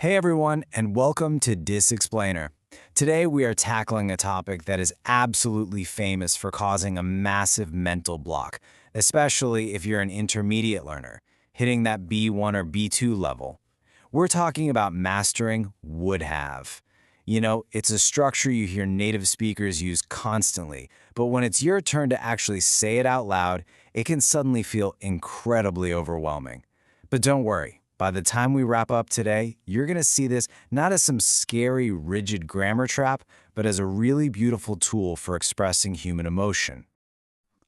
Hey everyone, and welcome to DisExplainer. Today we are tackling a topic that is absolutely famous for causing a massive mental block, especially if you're an intermediate learner, hitting that B1 or B2 level. We're talking about mastering would have. You know, it's a structure you hear native speakers use constantly, but when it's your turn to actually say it out loud, it can suddenly feel incredibly overwhelming. But don't worry. By the time we wrap up today, you're going to see this not as some scary, rigid grammar trap, but as a really beautiful tool for expressing human emotion.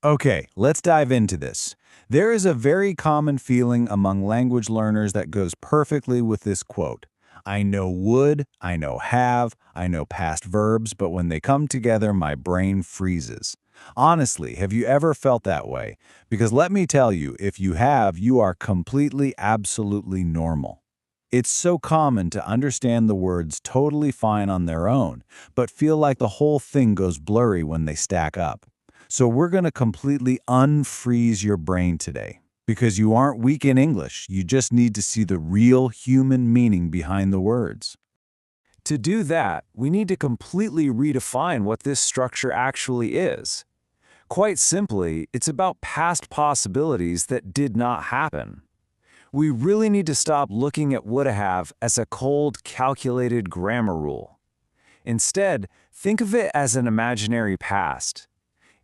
Okay, let's dive into this. There is a very common feeling among language learners that goes perfectly with this quote. I know would, I know have, I know past verbs, but when they come together, my brain freezes. Honestly, have you ever felt that way? Because let me tell you, if you have, you are completely, absolutely normal. It's so common to understand the words totally fine on their own, but feel like the whole thing goes blurry when they stack up. So we're going to completely unfreeze your brain today. Because you aren't weak in English, you just need to see the real human meaning behind the words. To do that, we need to completely redefine what this structure actually is. Quite simply, it's about past possibilities that did not happen. We really need to stop looking at would have as a cold, calculated grammar rule. Instead, think of it as an imaginary past.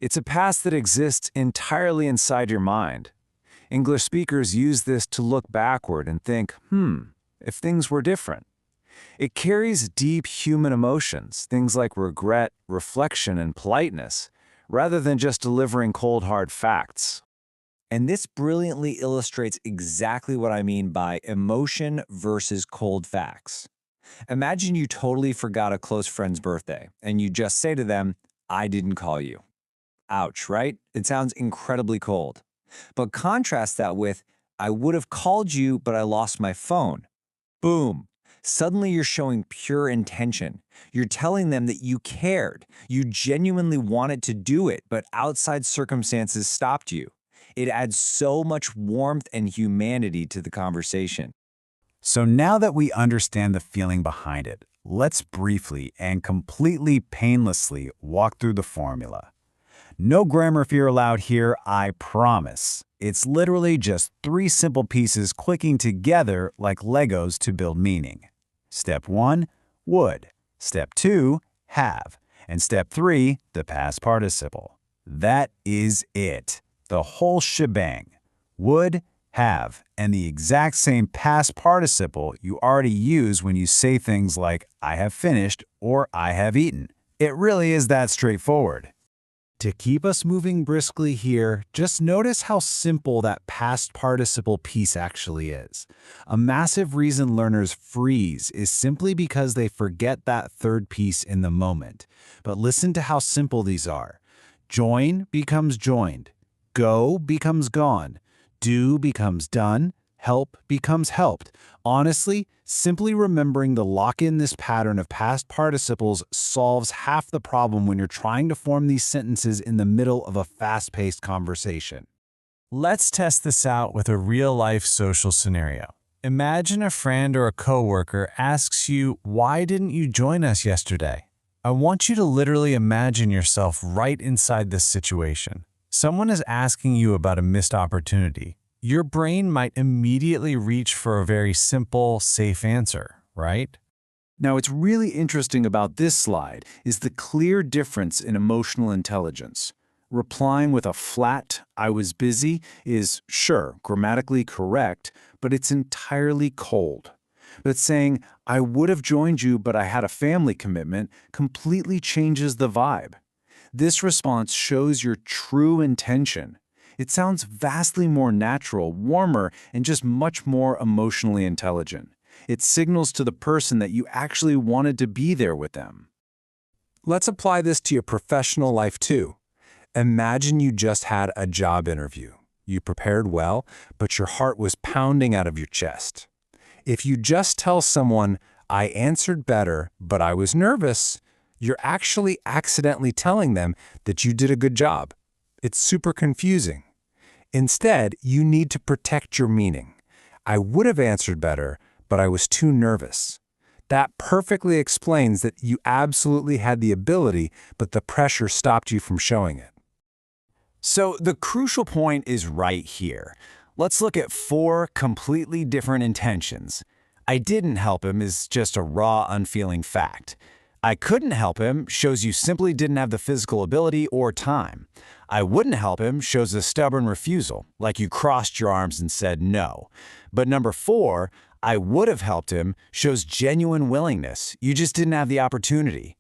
It's a past that exists entirely inside your mind. English speakers use this to look backward and think, if things were different. It carries deep human emotions, things like regret, reflection, and politeness, rather than just delivering cold, hard facts. And this brilliantly illustrates exactly what I mean by emotion versus cold facts. Imagine you totally forgot a close friend's birthday, and you just say to them, I didn't call you. Ouch, right? It sounds incredibly cold. But contrast that with, I would have called you, but I lost my phone. Boom. Suddenly you're showing pure intention. You're telling them that you cared. You genuinely wanted to do it, but outside circumstances stopped you. It adds so much warmth and humanity to the conversation. So now that we understand the feeling behind it, let's briefly and completely painlessly walk through the formula. No grammar fear allowed here, I promise. It's literally just three simple pieces clicking together like Legos to build meaning. Step 1, would. Step 2, have. And step 3, the past participle. That is it. The whole shebang. Would, have, and the exact same past participle you already use when you say things like I have finished or I have eaten. It really is that straightforward. To keep us moving briskly here, just notice how simple that past participle piece actually is. A massive reason learners freeze is simply because they forget that third piece in the moment. But listen to how simple these are. Join becomes joined. Go becomes gone. Do becomes done. Help becomes helped. Honestly, simply remembering to lock in this pattern of past participles solves half the problem when you're trying to form these sentences in the middle of a fast-paced conversation. Let's test this out with a real-life social scenario. Imagine a friend or a coworker asks you, why didn't you join us yesterday? I want you to literally imagine yourself right inside this situation. Someone is asking you about a missed opportunity. Your brain might immediately reach for a very simple, safe answer, right? Now, what's really interesting about this slide is the clear difference in emotional intelligence. Replying with a flat, I was busy, is, sure, grammatically correct, but it's entirely cold. But saying, I would have joined you, but I had a family commitment, completely changes the vibe. This response shows your true intention. It sounds vastly more natural, warmer, and just much more emotionally intelligent. It signals to the person that you actually wanted to be there with them. Let's apply this to your professional life too. Imagine you just had a job interview. You prepared well, but your heart was pounding out of your chest. If you just tell someone, I answered better, but I was nervous, you're actually accidentally telling them that you did a good job. It's super confusing. Instead, you need to protect your meaning. I would have answered better, but I was too nervous. That perfectly explains that you absolutely had the ability, but the pressure stopped you from showing it. So the crucial point is right here. Let's look at 4 completely different intentions. I didn't help him is just a raw, unfeeling fact. I couldn't help him shows you simply didn't have the physical ability or time. I wouldn't help him shows a stubborn refusal, like you crossed your arms and said no. But number 4, I would have helped him shows genuine willingness. You just didn't have the opportunity.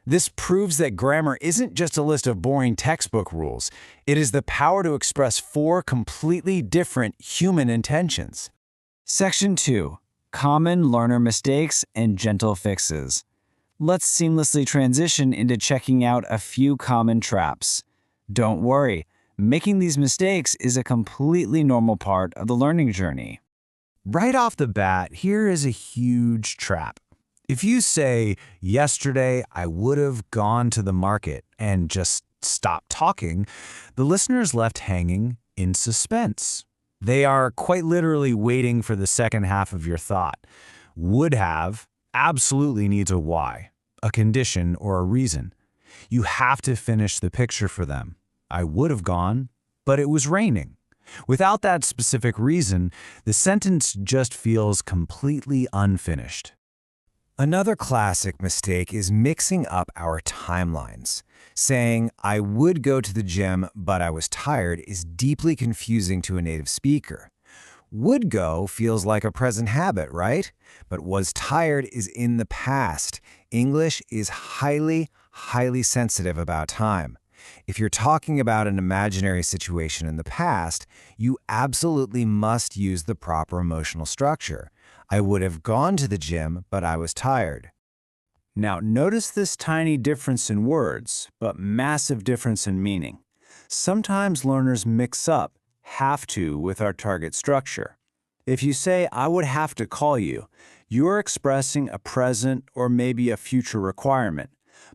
This proves that grammar isn't just a list of boring textbook rules. It is the power to express 4 completely different human intentions. Section 2. Common learner mistakes and gentle fixes. Let's seamlessly transition into checking out a few common traps. Don't worry, making these mistakes is a completely normal part of the learning journey. Right off the bat, here is a huge trap. If you say, yesterday I would have gone to the market and just stopped talking, the listener is left hanging in suspense. They are quite literally waiting for the second half of your thought. Would have absolutely needs a why, a condition, or a reason. You have to finish the picture for them. I would have gone, but it was raining. Without that specific reason, the sentence just feels completely unfinished. Another classic mistake is mixing up our timelines. Saying, I would go to the gym, but I was tired is deeply confusing to a native speaker. Would go feels like a present habit, right? But was tired is in the past. English is highly sensitive about time. If you're talking about an imaginary situation in the past, you absolutely must use the proper emotional structure. I would have gone to the gym, but I was tired. Now, notice this tiny difference in words, but massive difference in meaning. Sometimes learners mix up have to with our target structure. If you say, I would have to call you, you are expressing a present or maybe a future requirement.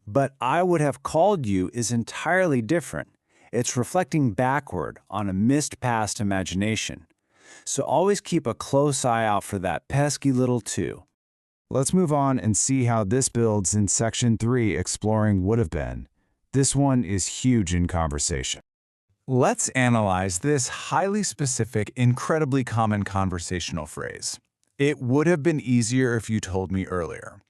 But I would have called you is entirely different. It's reflecting backward on a missed past imagination. So always keep a close eye out for that pesky little to. Let's move on and see how this builds in Section 3, exploring would have been. This one is huge in conversation. Let's analyze this highly specific, incredibly common conversational phrase. It would have been easier if you told me earlier.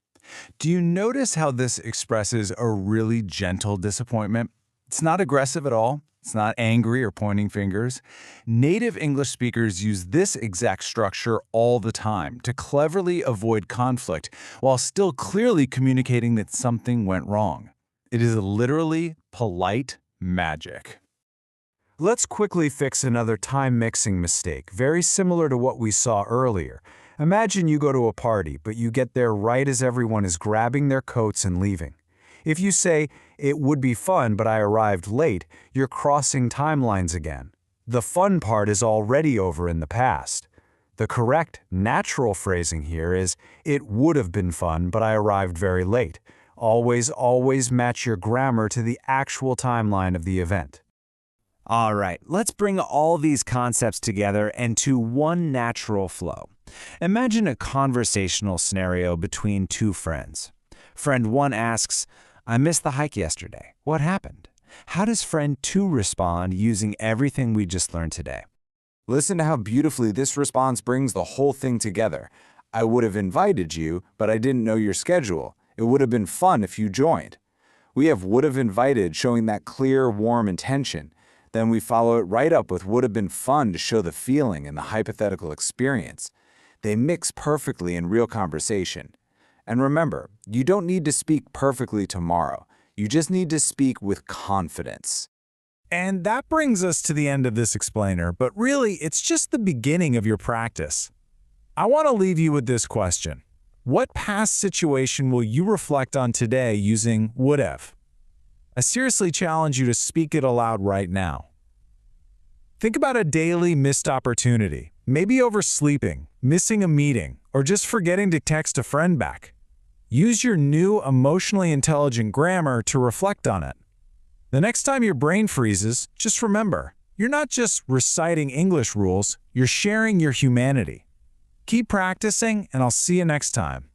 Do you notice how this expresses a really gentle disappointment? It's not aggressive at all. It's not angry or pointing fingers. Native English speakers use this exact structure all the time to cleverly avoid conflict while still clearly communicating that something went wrong. It is literally polite magic. Let's quickly fix another time-mixing mistake, very similar to what we saw earlier. Imagine you go to a party, but you get there right as everyone is grabbing their coats and leaving. If you say, it would be fun, but I arrived late, you're crossing timelines again. The fun part is already over in the past. The correct, natural phrasing here is, it would have been fun, but I arrived very late. Always match your grammar to the actual timeline of the event. All right, let's bring all these concepts together into one natural flow. Imagine a conversational scenario between 2 friends. Friend 1 asks, I missed the hike yesterday. What happened? How does friend 2 respond using everything we just learned today? Listen to how beautifully this response brings the whole thing together. I would have invited you, but I didn't know your schedule. It would have been fun if you joined. We have would have invited showing that clear, warm intention. Then we follow it right up with would have been fun to show the feeling and the hypothetical experience. They mix perfectly in real conversation. And remember, you don't need to speak perfectly tomorrow. You just need to speak with confidence. And that brings us to the end of this explainer, but really, it's just the beginning of your practice. I want to leave you with this question. What past situation will you reflect on today using would have? I seriously challenge you to speak it aloud right now. Think about a daily missed opportunity, maybe oversleeping, missing a meeting, or just forgetting to text a friend back. Use your new emotionally intelligent grammar to reflect on it. The next time your brain freezes, just remember, you're not just reciting English rules, you're sharing your humanity. Keep practicing, and I'll see you next time.